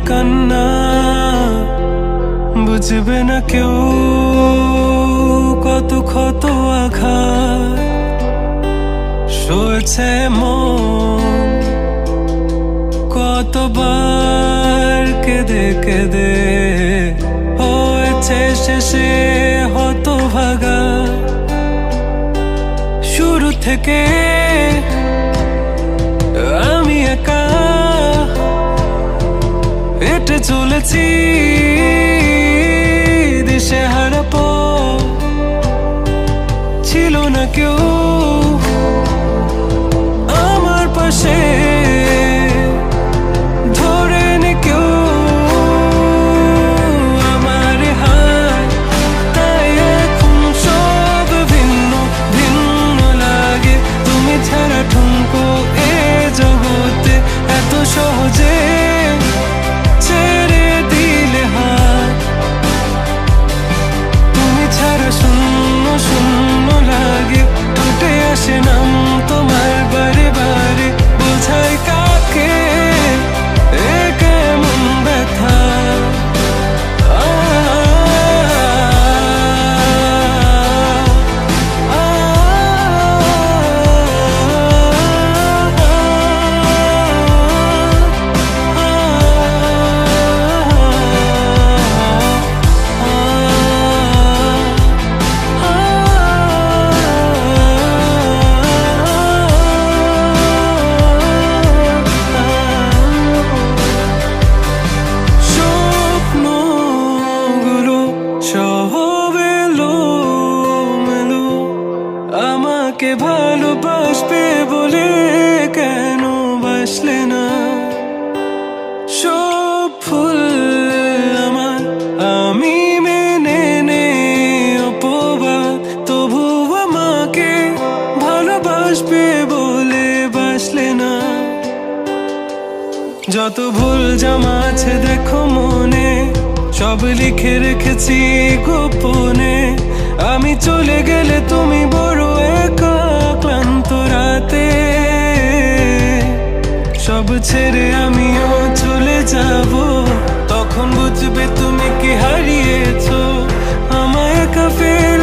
কান্না বুঝবে না কেউ, কত ক্ষত আঘাত সয়েছে মন, কতবার কেঁদে কেঁদে হয়েছে শেষে হতভাগা। শুরু থেকে আমি একা হেঁটে চলেছি দিশেহারা পথ, ছিল না কেউ আমার পাশে, ধরেনি কেউ আমার হাত। তাই এখন সব ভিন্ন ভিন্ন লাগে, তুমি ছাড়া ঠুনকো এ জগতে এত সহজে ছেড়ে দিলে হাত। তুমি ছাড়া শূন্য শূন্য লাগে, টুটে আসে নাম তোমার বারে বারে, বোঝাই কাকে এ কেমন ব্যথা। আমাকে ভালোবাসবে বলে কেন বাসলে না? সব ফুল আমার আমি মেনে নে অপবাদ, তবু আমাকে ভালোবাসবে বলে বাসলে না। যত ভুল জামা আছে দেখো মনে, সব লিখে রেখেছি গোপনে। আমি চলে গেলে তুমি বড় একা ক্লান্ত রাতে, সব ছেড়ে আমিও চলে যাব, তখন বুঝবে তুমি কি হারিয়েছো আমায় একা ফেলে।